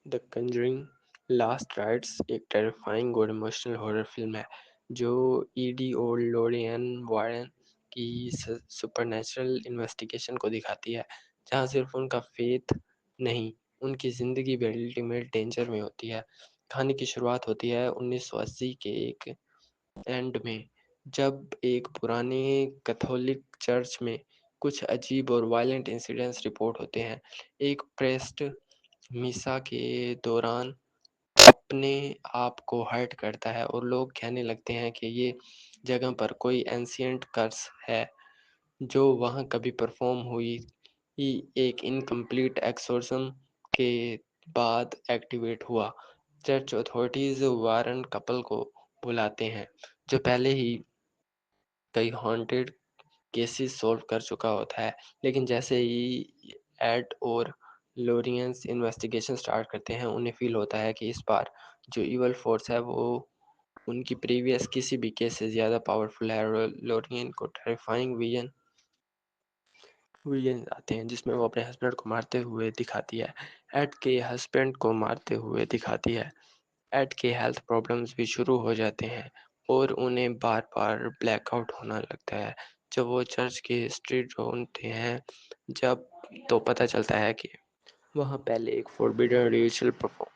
The Conjuring last rites एक terrifying और emotional horror film है जो ईडी और लोरियन वारन की सुपरनैचुरल इन्वेस्टिगेशन को दिखाती है, जहां सिर्फ उनका फेथ नहीं, उनकी ज़िंदगी भी अल्टीमेट डेंजर में होती है। कहानी की शुरुआत होती है 1980 के एक एंड में, जब एक पुराने कैथोलिक चर्च में कुछ अजीब और वायलेंट इंसिडेंट्स रिपोर्ट होते हैं। एक प्रेस्ट मिसा के दौरान अपने आप को हर्ट करता है और लोग कहने लगते हैं कि ये जगह पर कोई एंशिएंट कर्स है जो वहाँ कभी परफॉर्म हुई ही एक इनकम्प्लीट एक्सोर्सिज्म के बाद एक्टिवेट हुआ। चर्च अथॉरिटीज वारन कपल को बुलाते हैं जो पहले ही कई हॉन्टेड केसेस सॉल्व कर चुका होता है, लेकिन जैसे ही एड और लोरियंस इन्वेस्टिगेशन स्टार्ट करते हैं, उन्हें फील होता है कि इस बार जो इवल फोर्स है वो उनकी प्रीवियस किसी भी केस से ज़्यादा पावरफुल है। और लोरियन को टेरिफाइंग विजन आते हैं जिसमें वो अपने हस्बैंड को मारते हुए दिखाती है, एड के हस्बैंड को मारते हुए दिखाती है। एड के हेल्थ प्रॉब्लम्स भी शुरू हो जाते हैं और उन्हें बार-बार ब्लैकआउट होना लगता है। जब वो चर्च की स्ट्रीट ढूँढते हैं, जब तो पता चलता है कि वहाँ पहले एक फॉरबिडन रिचुअल परफॉर्म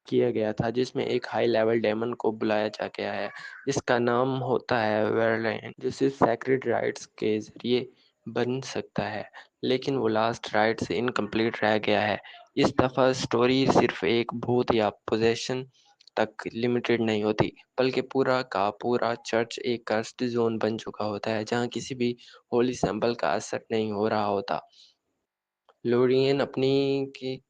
किया गया था जिसमें एक हाई लेवल डेमन को बुलाया जा गया है जिसका नाम होता है वेरलैंड, जो सिर्फ सैक्रेड राइट्स के जरिए बन सकता है, लेकिन वो लास्ट राइट से इनकम्प्लीट रह गया है। इस दफ़ा स्टोरी सिर्फ एक भूत या पोजेशन तक लिमिटेड नहीं होती, बल्कि पूरा का पूरा चर्च एक कर्स्ड जोन बन चुका होता है जहाँ किसी भी होली सिंबल का असर नहीं हो रहा होता। लोरियन अपनी की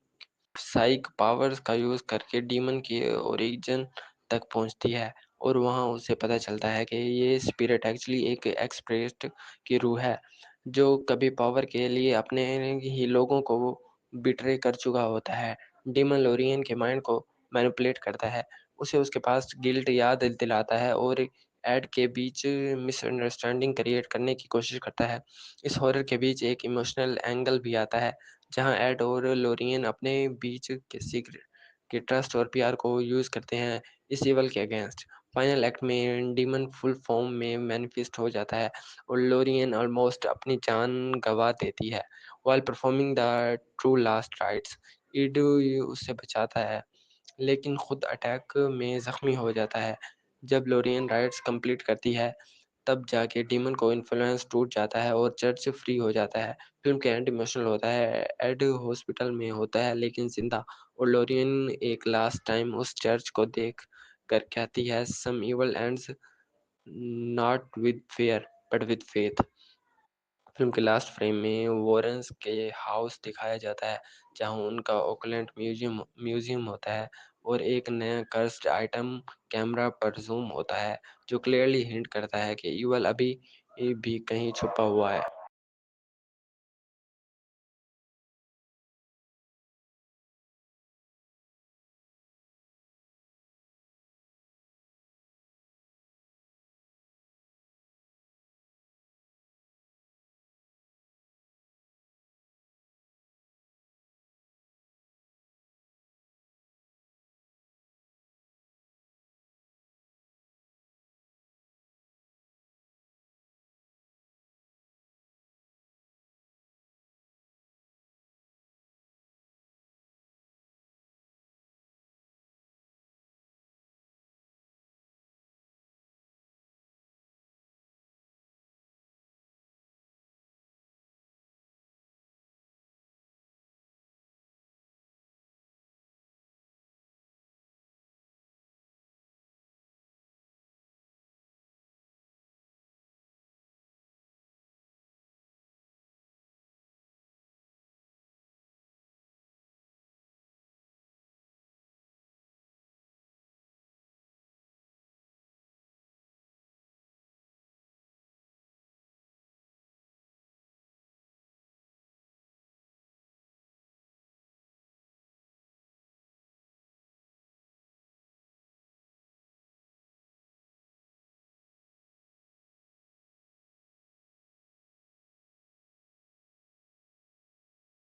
साइक पावर्स का यूज़ करके डीमन की ओरिजिन तक पहुंचती है और वहां उसे पता चलता है कि ये स्पिरिट एक्चुअली एक एक्सप्रेस्ड की रूह है जो कभी पावर के लिए अपने ही लोगों को बिट्रे कर चुका होता है। डीमन लोरियन के माइंड को मैनिपुलेट करता है, उसे उसके पास गिल्ट याद दिलाता है और एड के बीच मिसअंडरस्टैंडिंग क्रिएट करने की कोशिश करता है। इस हॉरर के बीच एक इमोशनल एंगल भी आता है जहाँ एड और लोरियन अपने बीच के सीक्रेट के ट्रस्ट और प्यार को यूज़ करते हैं इस इवल के अगेंस्ट। फाइनल एक्ट में डीमन फुल फॉर्म में मैनिफेस्ट हो जाता है और लोरियन ऑलमोस्ट अपनी जान गंवा देती है while performing the true last rites. Edu उसे बचाता है लेकिन खुद अटैक में ज़ख्मी हो जाता है। जब लोरियन राइट्स कंप्लीट करती है, तब जाके डीमन को इन्फ्लुएंस टूट जाता है और चर्च फ्री हो जाता है। फिल्म के एंड इमोशनल होता है, एड हॉस्पिटल में होता है लेकिन जिंदा, और लोरियन एक लास्ट टाइम उस चर्च को देख कर कहती है, some evil ends not with fair but with faith. Film के लास्ट फ्रेम में वॉरेन्स के हाउस दिखाया जाता है जहां उनका ओकलैंड म्यूजियम होता है और एक नया कर्स्ड आइटम कैमरा पर जूम होता है जो क्लियरली हिंट करता है कि इवल अभी भी कहीं छुपा हुआ है।